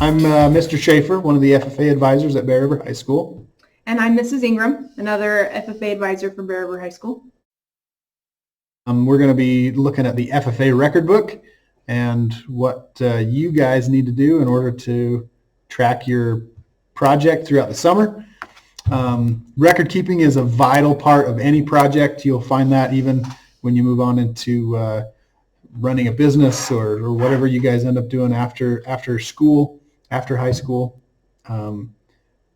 I'm Mr. Schaefer, one of the FFA advisors at Bear River High School. And I'm Mrs. Ingram, another FFA advisor for Bear River High School. We're going to be looking at the FFA record book and what you guys need to do in order to track your project throughout the summer. Record keeping is a vital part of any project. You'll find that even when you move on into running a business or whatever you guys end up doing after school, after high school.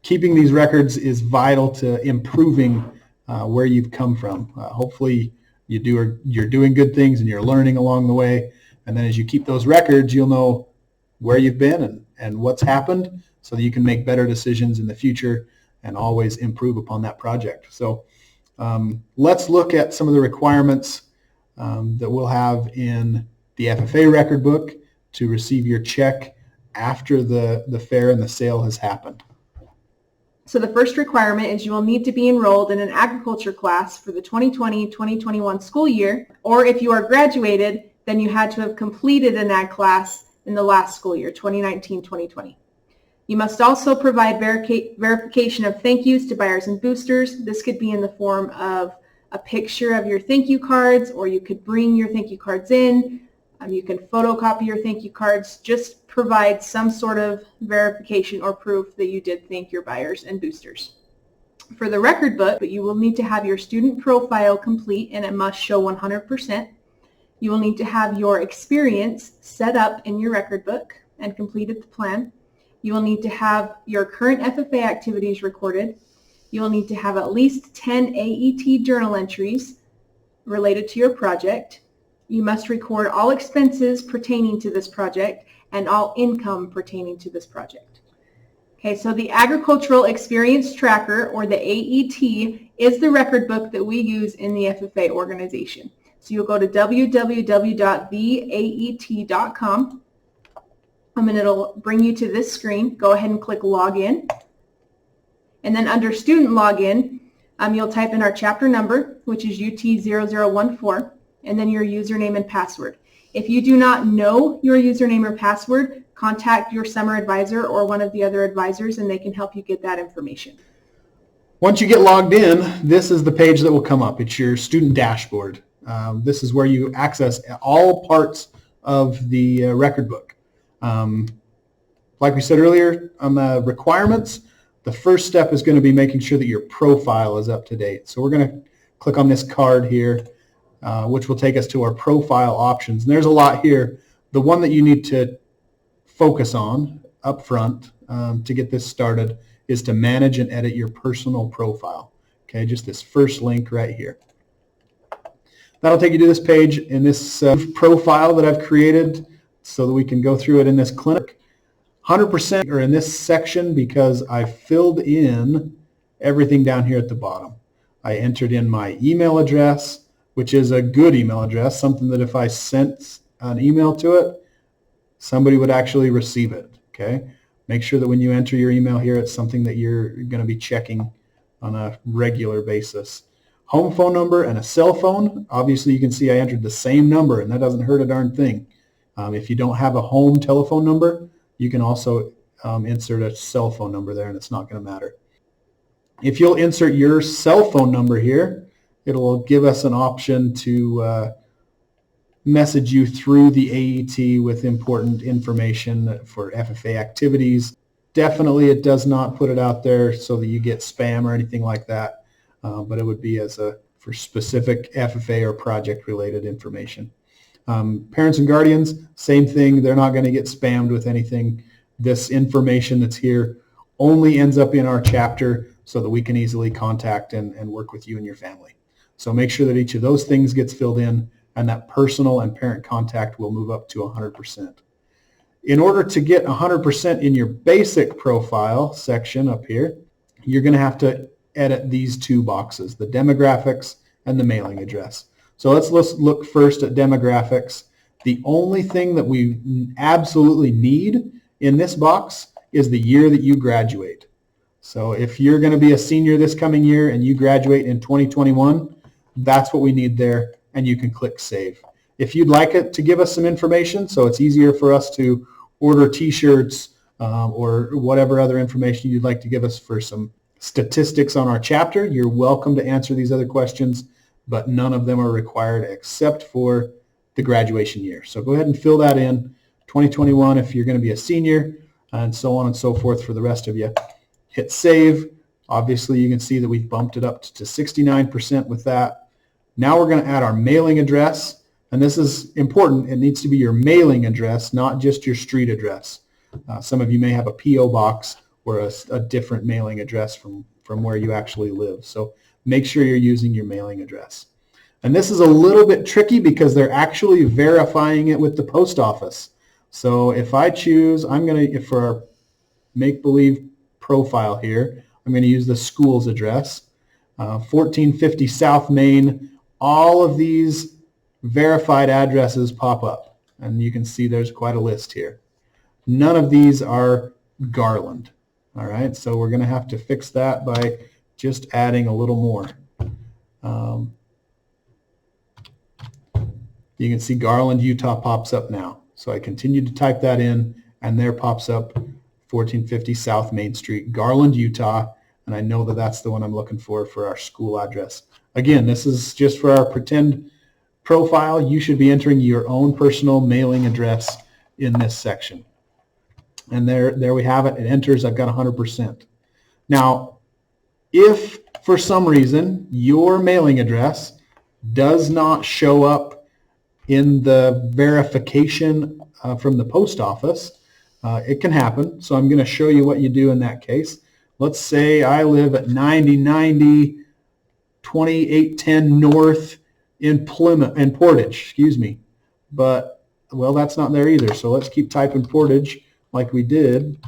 Keeping these records is vital to improving where you've come from. Hopefully you're doing good things and you're learning along the way. And then as you keep those records, you'll know where you've been and what's happened so that you can make better decisions in the future and always improve upon that project. So let's look at some of the requirements that we'll have in the FFA record book to receive your check after the fair and the sale has happened. So the first requirement is you will need to be enrolled in an agriculture class for the 2020-2021 school year, or if you are graduated, then you had to have completed an ag class in the last school year, 2019-2020. You must also provide verification of thank yous to buyers and boosters. This could be in the form of a picture of your thank you cards, or you could bring your thank you cards in. You can photocopy your thank you cards. Just provide some sort of verification or proof that you did thank your buyers and boosters. For the record book, you will need to have your student profile complete and it must show 100%. You will need to have your experience set up in your record book and completed the plan. You will need to have your current FFA activities recorded. You will need to have at least 10 AET journal entries related to your project. You must record all expenses pertaining to this project and all income pertaining to this project. Okay, so the Agricultural Experience Tracker, or the AET, is the record book that we use in the FFA organization. So you'll go to www.theaet.com, and it'll bring you to this screen. Go ahead and click Login. And then under Student Login, you'll type in our chapter number, which is UT0014, and then your username and password. If you do not know your username or password, contact your summer advisor or one of the other advisors and they can help you get that information. Once you get logged in, this is the page that will come up. It's your student dashboard. This is where you access all parts of the record book. Like we said earlier, on the requirements, the first step is going to be making sure that your profile is up to date. So we're going to click on this card here, which will take us to our profile options. And there's a lot here. The one that you need to focus on up front to get this started is to manage and edit your personal profile. Okay, just this first link right here. That'll take you to this page in this profile that I've created so that we can go through it in this clinic. 100% are in this section because I filled in everything down here at the bottom. I entered in my email address, which is a good email address, something that if I sent an email to it, somebody would actually receive it, okay? Make sure that when you enter your email here, it's something that you're going to be checking on a regular basis. Home phone number and a cell phone. Obviously, you can see I entered the same number, and that doesn't hurt a darn thing. If you don't have a home telephone number, you can also insert a cell phone number there, and it's not going to matter. If you'll insert your cell phone number here, it'll give us an option to message you through the AET with important information for FFA activities. Definitely it does not put it out there so that you get spam or anything like that, but it would be for specific FFA or project related information. Parents and guardians, same thing. They're not going to get spammed with anything. This information that's here only ends up in our chapter so that we can easily contact and work with you and your family. So make sure that each of those things gets filled in and that personal and parent contact will move up to 100%. In order to get 100% in your basic profile section up here, you're going to have to edit these two boxes, the demographics and the mailing address. So let's look first at demographics. The only thing that we absolutely need in this box is the year that you graduate. So if you're going to be a senior this coming year and you graduate in 2021, that's what we need there, and you can click Save. If you'd like it to give us some information so it's easier for us to order t-shirts, or whatever other information you'd like to give us for some statistics on our chapter, you're welcome to answer these other questions, but none of them are required except for the graduation year. So go ahead and fill that in, 2021 if you're going to be a senior, and so on and so forth for the rest of you. Hit save. Obviously, you can see that we've bumped it up to 69% with that. Now we're going to add our mailing address, and this is important. It needs to be your mailing address, not just your street address. Some of you may have a P.O. box or a different mailing address from where you actually live. So make sure you're using your mailing address. And this is a little bit tricky because they're actually verifying it with the post office. So if I choose, I'm going to, for our make-believe profile here, I'm going to use the school's address, 1450 South Main. All of these verified addresses pop up, and you can see there's quite a list here. None of these are Garland. All right, so we're going to have to fix that by just adding a little more. You can see Garland, Utah pops up now. So I continue to type that in, and there pops up 1450 South Main Street, Garland, Utah, and I know that that's the one I'm looking for our school address. Again, this is just for our pretend profile. You should be entering your own personal mailing address in this section. And there we have it. It enters. I've got 100%. Now, if for some reason your mailing address does not show up in the verification from the post office, it can happen. So I'm going to show you what you do in that case. Let's say I live at 9090 2810 North in Portage, but well, that's not there either. So let's keep typing Portage like we did.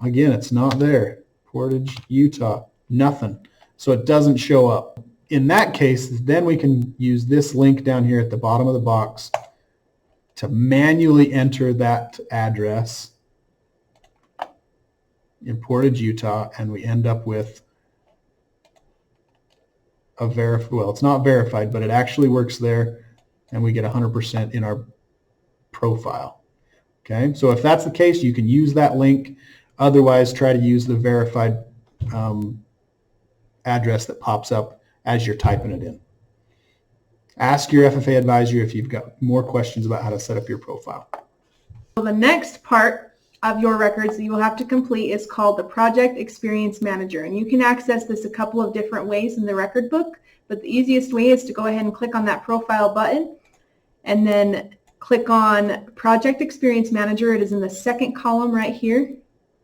Again, it's not there. Portage, Utah, nothing. So it doesn't show up. In that case, then we can use this link down here at the bottom of the box to manually enter that address in Portage, Utah, and we end up with a well, it's not verified, but it actually works there, and we get 100% in our profile. Okay, so if that's the case, you can use that link. Otherwise, try to use the verified address that pops up as you're typing it in. Ask your FFA advisor if you've got more questions about how to set up your profile. So the next part of your records that you will have to complete is called the Project Experience Manager, and you can access this a couple of different ways in the record book, but the easiest way is to go ahead and click on that profile button and then click on Project Experience Manager. It is in the second column right here.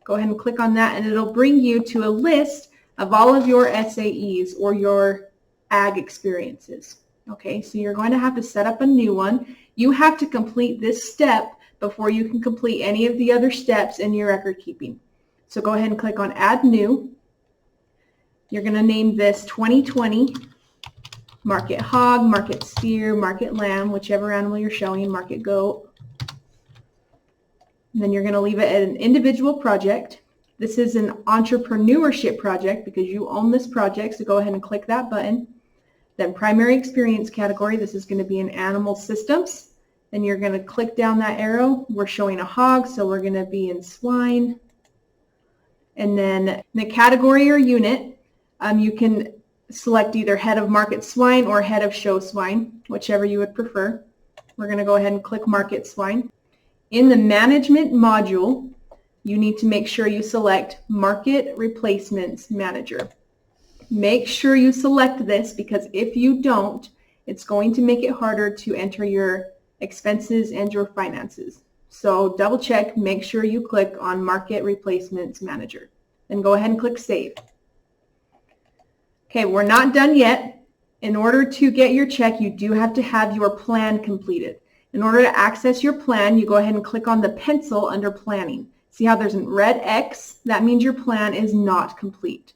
Go ahead and click on that, and it'll bring you to a list of all of your SAEs or your ag experiences. Okay, so you're going to have to set up a new one. You have to complete this step before you can complete any of the other steps in your record keeping. So go ahead and click on Add New. You're going to name this 2020 Market Hog, Market Steer, Market Lamb, whichever animal you're showing, Market Goat. And then you're going to leave it at an individual project. This is an entrepreneurship project because you own this project, so go ahead and click that button. Then primary experience category, this is going to be in animal systems. Then you're going to click down that arrow. We're showing a hog, so we're going to be in swine. And then the category or unit, you can select either head of market swine or head of show swine, whichever you would prefer. We're going to go ahead and click market swine. In the management module, you need to make sure you select Market Replacements Manager. Make sure you select this because if you don't, it's going to make it harder to enter your expenses and your finances. So double check, make sure you click on Market Replacements Manager. Then go ahead and click Save. Okay, we're not done yet. In order to get your check, you do have to have your plan completed. In order to access your plan, you go ahead and click on the pencil under Planning. See how there's a red X? That means your plan is not complete.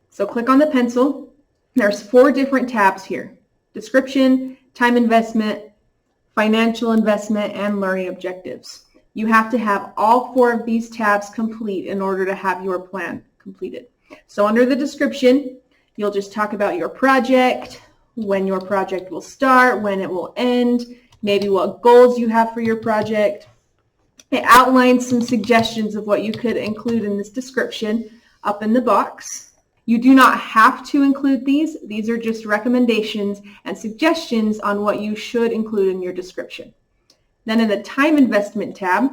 So click on the pencil. There's 4 different tabs here: Description, Time Investment, Financial Investment, and Learning Objectives. You have to have all 4 of these tabs complete in order to have your plan completed. So under the description, you'll just talk about your project, when your project will start, when it will end, maybe what goals you have for your project. It outlines some suggestions of what you could include in this description up in the box. You do not have to include these. These are just recommendations and suggestions on what you should include in your description. Then in the time investment tab,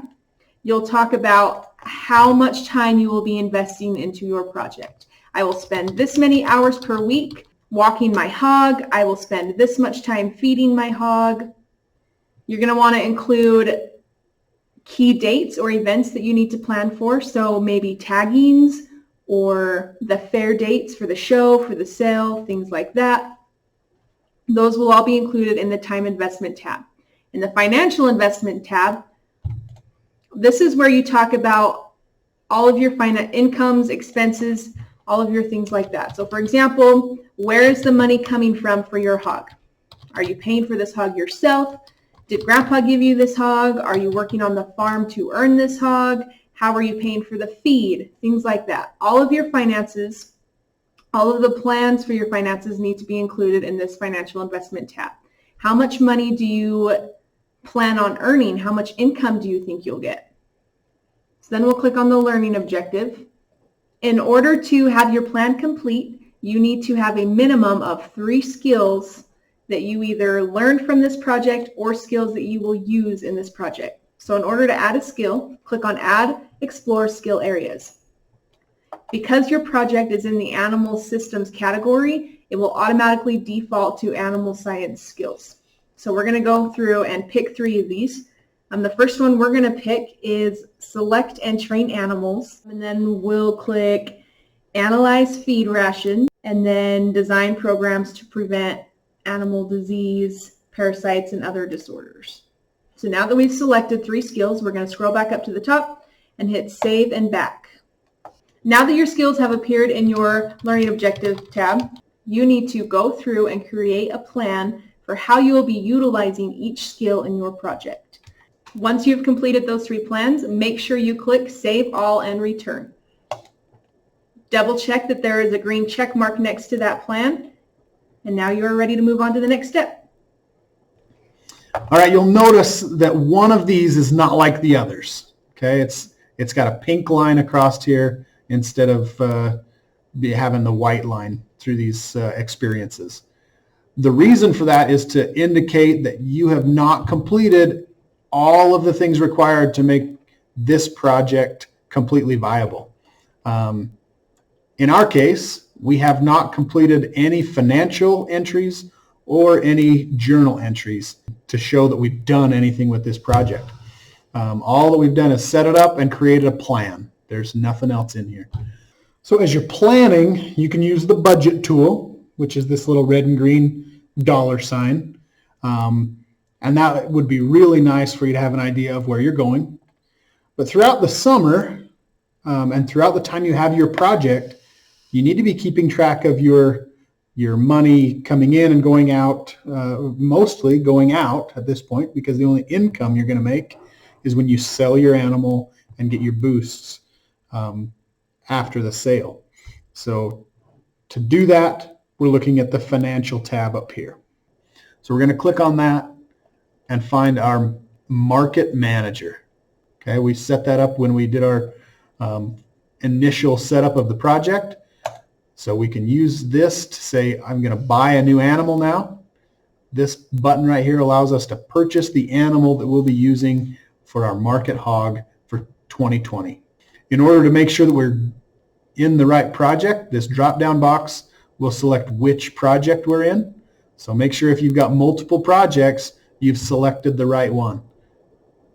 you'll talk about how much time you will be investing into your project. I will spend this many hours per week walking my hog. I will spend this much time feeding my hog. You're going to want to include key dates or events that you need to plan for. So maybe taggings or the fair dates for the show, for the sale, things like that. Those will all be included in the time investment tab. In the financial investment tab, this is where you talk about all of your incomes, expenses, all of your things like that. So for example, where is the money coming from for your hog? Are you paying for this hog yourself? Did Grandpa give you this hog? Are you working on the farm to earn this hog? How are you paying for the feed? Things like that. All of your finances, all of the plans for your finances need to be included in this financial investment tab. How much money do you plan on earning? How much income do you think you'll get? So then we'll click on the learning objective. In order to have your plan complete, you need to have a minimum of 3 skills that you either learned from this project or skills that you will use in this project. So in order to add a skill, click on Add, Explore Skill Areas. Because your project is in the Animal Systems category, it will automatically default to Animal Science skills. So we're going to go through and pick 3 of these. The first one we're going to pick is Select and Train Animals, and then we'll click Analyze Feed Ration, and then Design Programs to Prevent Animal Disease, Parasites, and Other Disorders. So now that we've selected 3 skills, we're going to scroll back up to the top and hit Save and Back. Now that your skills have appeared in your Learning Objective tab, you need to go through and create a plan for how you will be utilizing each skill in your project. Once you've completed those 3 plans, make sure you click Save All and Return. Double check that there is a green check mark next to that plan, and now you are ready to move on to the next step. All right, you'll notice that one of these is not like the others. Okay, it's got a pink line across here instead of having the white line through these experiences. The reason for that is to indicate that you have not completed all of the things required to make this project completely viable. In our case, we have not completed any financial entries or any journal entries to show that we've done anything with this project. All that we've done is set it up and created a plan. There's nothing else in here. So as you're planning, you can use the budget tool, which is this little red and green $sign. And that would be really nice for you to have an idea of where you're going. But throughout the summer and throughout the time you have your project, you need to be keeping track of your money coming in and going out, mostly going out at this point, because the only income you're going to make is when you sell your animal and get your boosts after the sale. So to do that, we're looking at the financial tab up here. So we're going to click on that and find our market manager. Okay, we set that up when we did our initial setup of the project. So we can use this to say, I'm going to buy a new animal now. This button right here allows us to purchase the animal that we'll be using for our market hog for 2020. In order to make sure that we're in the right project, this drop-down box will select which project we're in. So make sure if you've got multiple projects, you've selected the right one.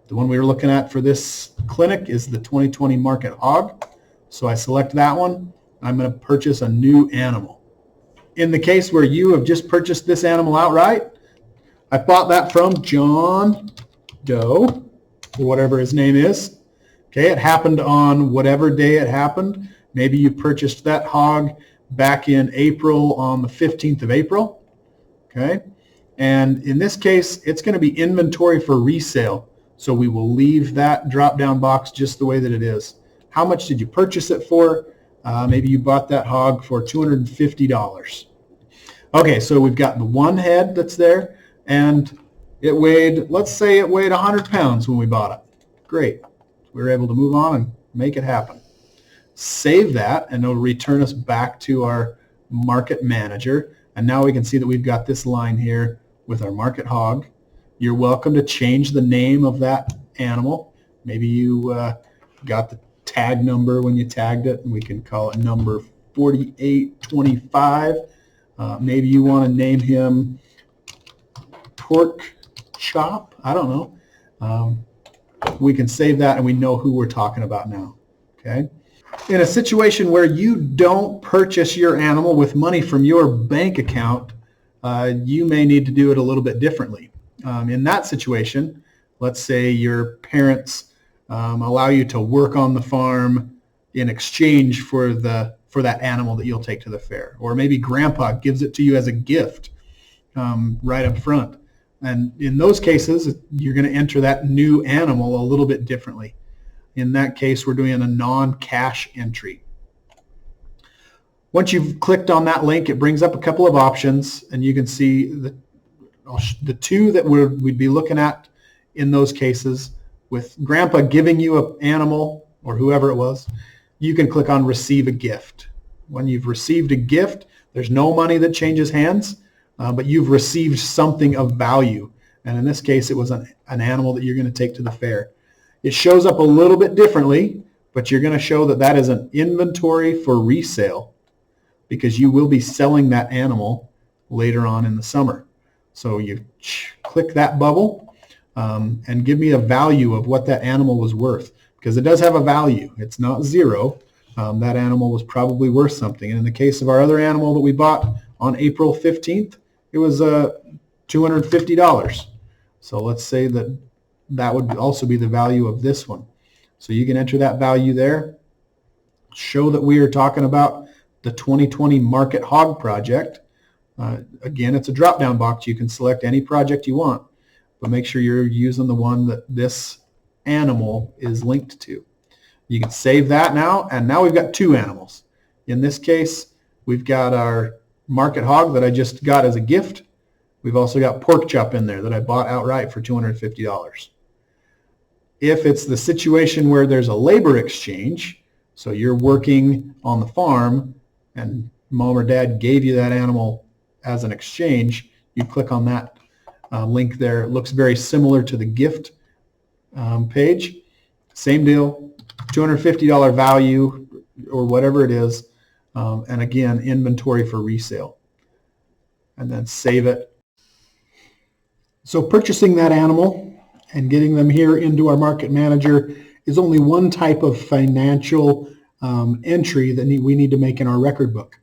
The one we were looking at for this clinic is the 2020 market hog. So I select that one. I'm going to purchase a new animal. In the case where you have just purchased this animal outright, I bought that from John Doe, or whatever his name is. Okay, it happened on whatever day it happened. Maybe you purchased that hog back in April, on the 15th of April. Okay, and in this case, it's going to be inventory for resale. So we will leave that drop-down box just the way that it is. How much did you purchase it for? Maybe you bought that hog for $250. Okay, so we've got the one head that's there, and it weighed, let's say it weighed 100 pounds when we bought it. Great. We were able to move on and make it happen. Save that, and it'll return us back to our market manager. And now we can see that we've got this line here with our market hog. You're welcome to change the name of that animal. Maybe you got the tag number when you tagged it, and we can call it number 4825. Maybe you want to name him Pork Chop. I don't know. We can save that, and we know who we're talking about now. Okay. In a situation where you don't purchase your animal with money from your bank account, you may need to do it a little bit differently. In that situation, let's say your parents allow you to work on the farm in exchange for that animal that you'll take to the fair. Or maybe grandpa gives it to you as a gift right up front. And in those cases, you're going to enter that new animal a little bit differently. In that case, we're doing a non-cash entry. Once you've clicked on that link, it brings up a couple of options, and you can see the two that we'd be looking at in those cases. With grandpa giving you an animal, or whoever it was, you can click on receive a gift. When you've received a gift, there's no money that changes hands, but you've received something of value. And in this case, it was an animal that you're going to take to the fair. It shows up a little bit differently, but you're going to show that that is an inventory for resale because you will be selling that animal later on in the summer. So you click that bubble and give me a value of what that animal was worth, because it does have a value. It's not zero. That animal was probably worth something. And in the case of our other animal that we bought on April 15th, it was $250. So let's say that would also be the value of this one. So you can enter that value there. Show that we are talking about the 2020 Market Hog Project. Again, it's a drop-down box. You can select any project you want, but make sure you're using the one that this animal is linked to. You can save that now, and now we've got two animals. In this case, we've got our market hog that I just got as a gift. We've also got pork chop in there that I bought outright for $250. If it's the situation where there's a labor exchange, so you're working on the farm and mom or dad gave you that animal as an exchange, you click on that link there. It looks very similar to the gift page. Same deal, $250 value or whatever it is, and again, inventory for resale. And then save it. So purchasing that animal and getting them here into our market manager is only one type of financial entry that we need to make in our record book.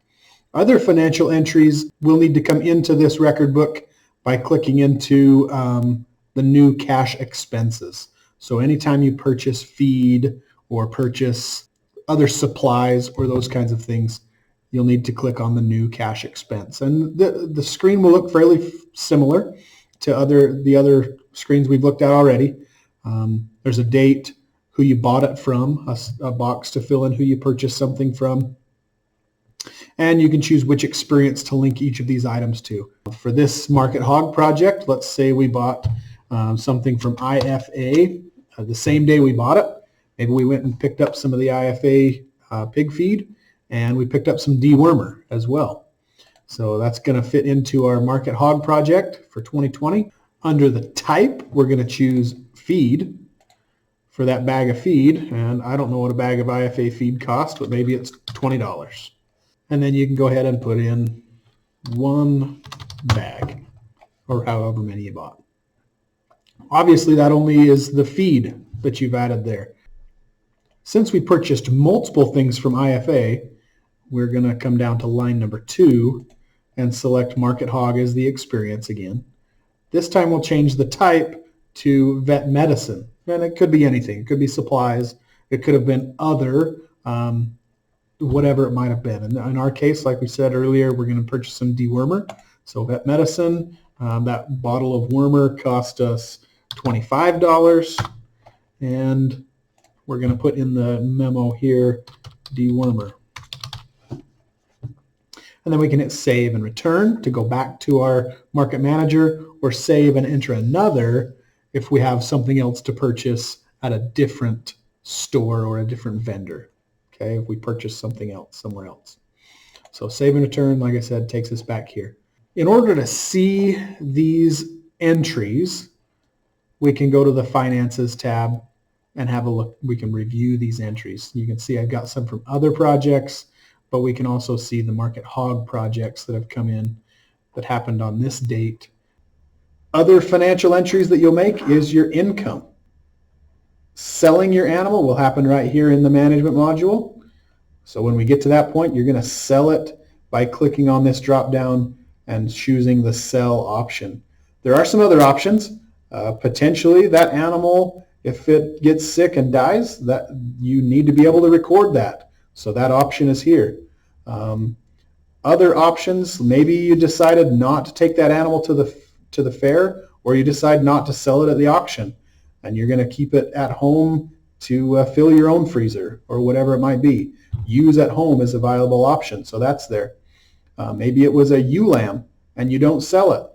Other financial entries will need to come into this record book by clicking into the new cash expenses. So anytime you purchase feed or purchase other supplies or those kinds of things, you'll need to click on the new cash expense. And the screen will look fairly similar to the other screens we've looked at already. There's a date, who you bought it from, a box to fill in who you purchased something from, and you can choose which experience to link each of these items to. For this Market Hog project, let's say we bought something from IFA the same day we bought it. Maybe we went and picked up some of the IFA pig feed, and we picked up some dewormer as well. So that's going to fit into our Market Hog project for 2020. Under the type, we're going to choose feed for that bag of feed. And I don't know what a bag of IFA feed costs, but maybe it's $20. And then you can go ahead and put in one bag or however many you bought. Obviously, that only is the feed that you've added there. Since we purchased multiple things from IFA, we're going to come down to line number 2 and select Market Hog as the experience again. This time we'll change the type to vet medicine. And it could be anything. It could be supplies. It could have been other, whatever it might have been. In our case, like we said earlier, we're going to purchase some dewormer. So vet medicine, that bottle of wormer cost us $25. And we're going to put in the memo here, dewormer. And then we can hit save and return to go back to our market manager, or save and enter another if we have something else to purchase at a different store or a different vendor, okay, if we purchase something else somewhere else. So save and return, like I said, takes us back here. In order to see these entries, we can go to the Finances tab and have a look. We can review these entries. You can see I've got some from other projects, but we can also see the market hog projects that have come in that happened on this date. Other financial entries that you'll make is your income. Selling your animal will happen right here in the management module. So when we get to that point, you're going to sell it by clicking on this drop down and choosing the sell option. There are some other options. Potentially that animal, if it gets sick and dies, that you need to be able to record that. So that option is here. Other options, maybe you decided not to take that animal to the fair, or you decide not to sell it at the auction, and you're going to keep it at home to fill your own freezer or whatever it might be. Use at home is a viable option, so that's there. Maybe it was a ewe lamb and you don't sell it,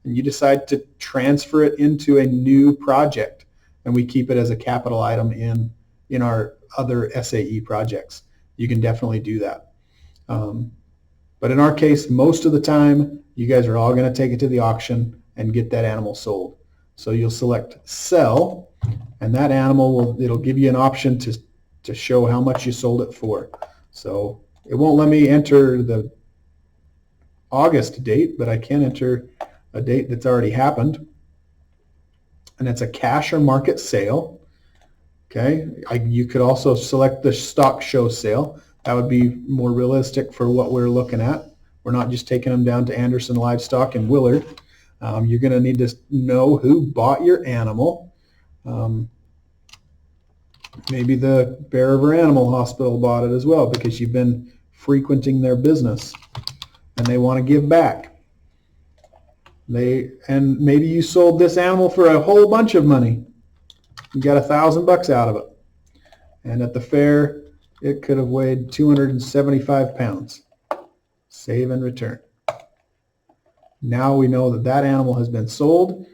and you decide to transfer it into a new project, and we keep it as a capital item in our other SAE projects. You can definitely do that. But in our case, most of the time, you guys are all going to take it to the auction and get that animal sold. So you'll select sell, and that animal it'll give you an option to show how much you sold it for. So it won't let me enter the August date, but I can enter a date that's already happened, and it's a cash or market sale. Okay, you could also select the stock show sale. That would be more realistic for what we're looking at. We're not just taking them down to Anderson Livestock and Willard. You're going to need to know who bought your animal. Maybe the Bear River Animal Hospital bought it as well because you've been frequenting their business and they want to give back. And maybe you sold this animal for a whole bunch of money. You got $1,000 out of it. And at the fair, it could have weighed 275 pounds. Save and return. Now we know that that animal has been sold.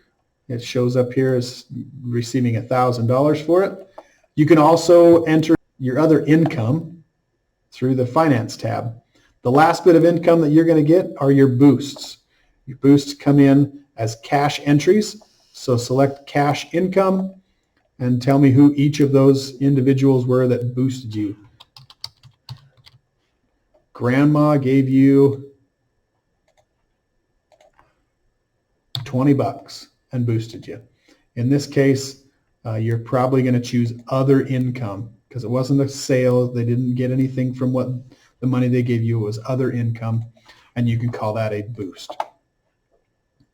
It shows up here as receiving $1,000 for it. You can also enter your other income through the Finance tab. The last bit of income that you're going to get are your boosts. Your boosts come in as cash entries. So select cash income and tell me who each of those individuals were that boosted you. Grandma gave you $20 and boosted you. In this case, you're probably going to choose other income because it wasn't a sale. They didn't get anything from what the money they gave you. It was other income, and you can call that a boost.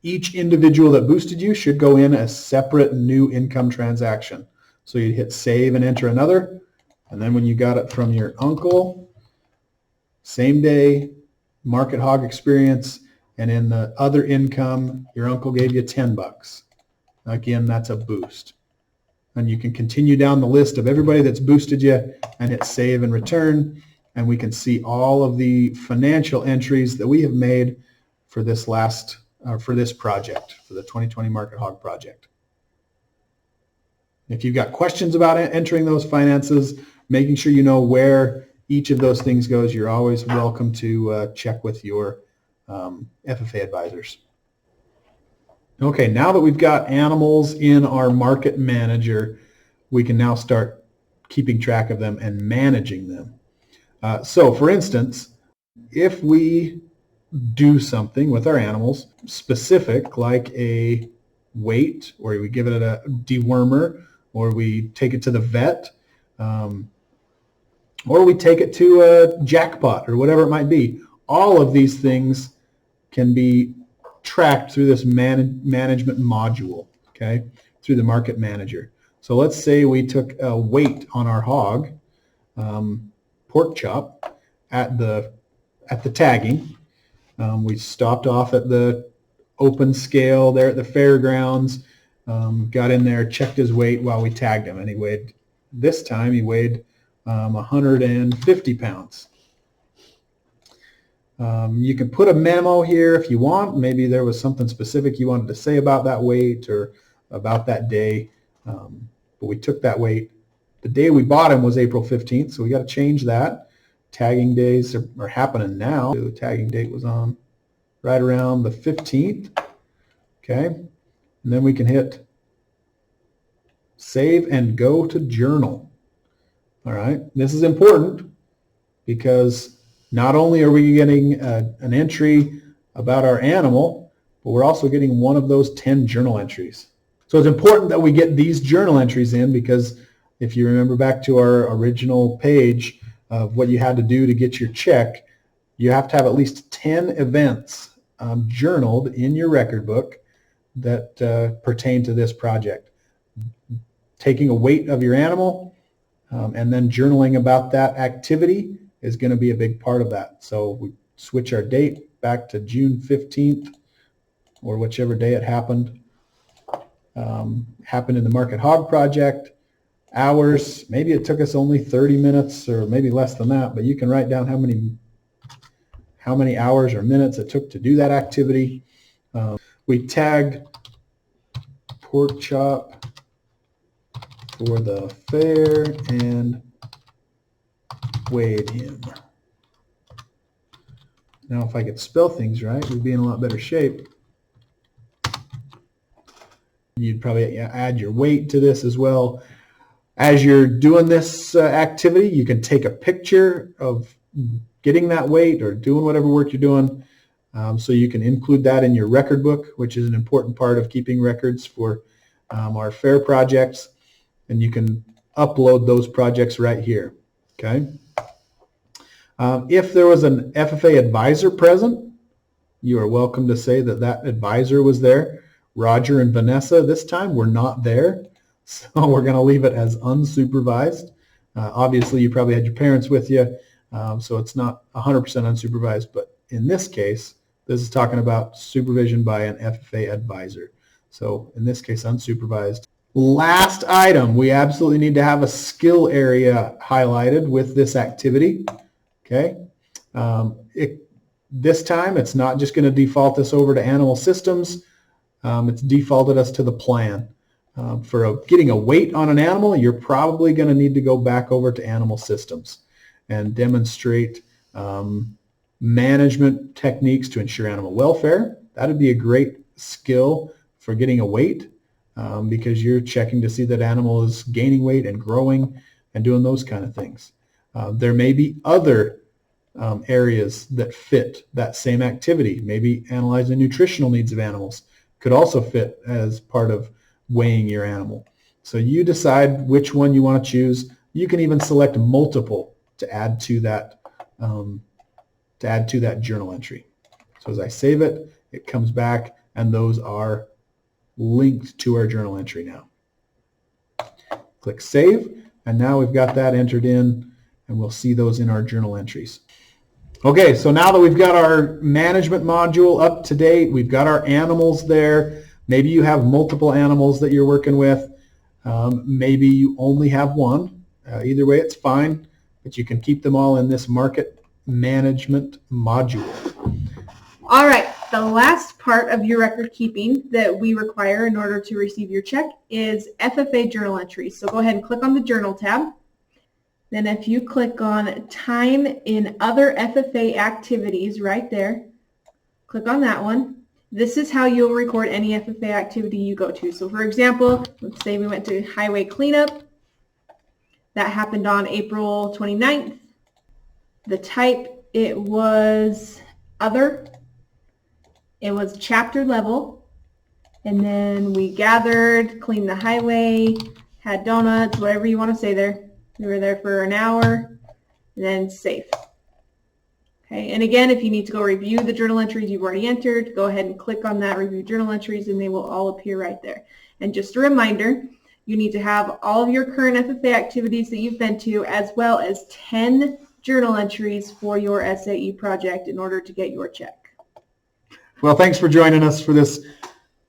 Each individual that boosted you should go in as separate new income transaction. So you hit save and enter another, and then when you got it from your uncle, same day, market hog experience, and in the other income, your uncle gave you $10. Again, that's a boost. And you can continue down the list of everybody that's boosted you and hit save and return, and we can see all of the financial entries that we have made for this project, for the 2020 Market Hog project. If you've got questions about entering those finances, making sure you know where each of those things goes, you're always welcome to check with your FFA advisors. Okay, now that we've got animals in our market manager, we can now start keeping track of them and managing them. So for instance, if we do something with our animals specific, like a weight, or we give it a dewormer, or we take it to the vet, or we take it to a jackpot, or whatever it might be, all of these things can be tracked through this management module, okay, through the market manager. So let's say we took a weight on our hog, pork chop, at the tagging. We stopped off at the open scale there at the fairgrounds, got in there, checked his weight while we tagged him, and he weighed 150 pounds. You can put a memo here if you want. Maybe there was something specific you wanted to say about that weight or about that day. But we took that weight The day we bought him was April 15th, so we got to change that. Tagging days are happening now. The tagging date was on right around the 15th. Okay, and then we can hit save and go to journal. All right, this is important because not only are we getting an entry about our animal, but we're also getting one of those 10 journal entries. So it's important that we get these journal entries in, because if you remember back to our original page of what you had to do to get your check, you have to have at least 10 events journaled in your record book that pertain to this project. Taking a weight of your animal and then journaling about that activity is going to be a big part of that. So we switch our date back to June 15th or whichever day it happened. Happened in the Market Hog Project. Hours, maybe it took us only 30 minutes or maybe less than that, but you can write down how many hours or minutes it took to do that activity. We tagged pork chop for the fair and weighed him. Now if I could spell things right, we'd be in a lot better shape. You'd probably add your weight to this as well. As you're doing this activity, you can take a picture of getting that weight or doing whatever work you're doing, so you can include that in your record book, which is an important part of keeping records for our fair projects, and you can upload those projects right here. Okay. If there was an FFA advisor present, you are welcome to say that that advisor was there. Roger and Vanessa this time were not there, so we're going to leave it as unsupervised. Obviously, you probably had your parents with you, so it's not 100% unsupervised, but in this case, this is talking about supervision by an FFA advisor. So in this case, unsupervised. Last item, we absolutely need to have a skill area highlighted with this activity. Okay. This time, it's not just going to default us over to animal systems. It's defaulted us to the plan. For getting a weight on an animal, you're probably going to need to go back over to animal systems and demonstrate management techniques to ensure animal welfare. That would be a great skill for getting a weight, because you're checking to see that animal is gaining weight and growing and doing those kind of things. There may be other areas that fit that same activity. Maybe analyzing nutritional needs of animals could also fit as part of weighing your animal. So you decide which one you want to choose. You can even select multiple to add to that journal entry. So as I save it, it comes back, and those are linked to our journal entry now. Click Save, and now we've got that entered in, and we'll see those in our journal entries. Okay, so now that we've got our management module up to date, we've got our animals there. Maybe you have multiple animals that you're working with. Maybe you only have one. Either way, it's fine, but you can keep them all in this market management module. All right, the last part of your record keeping that we require in order to receive your check is FFA journal entries. So go ahead and click on the Journal tab. Then if you click on Time in Other FFA Activities right there, click on that one. This is how you'll record any FFA activity you go to. So for example, let's say we went to highway cleanup. That happened on April 29th. The type, it was Other. It was chapter level. And then we gathered, cleaned the highway, had donuts, whatever you want to say there. We were there for an hour, and then save. Okay, and again, if you need to go review the journal entries you've already entered, go ahead and click on that Review Journal Entries, and they will all appear right there. And just a reminder, you need to have all of your current FFA activities that you've been to, as well as 10 journal entries for your SAE project in order to get your check. Well, thanks for joining us for this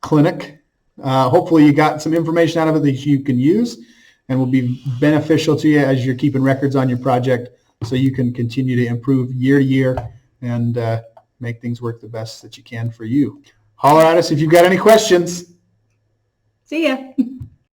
clinic. Hopefully you got some information out of it that you can use and will be beneficial to you as you're keeping records on your project, so you can continue to improve year to year and make things work the best that you can for you. Holler at us if you've got any questions. See ya.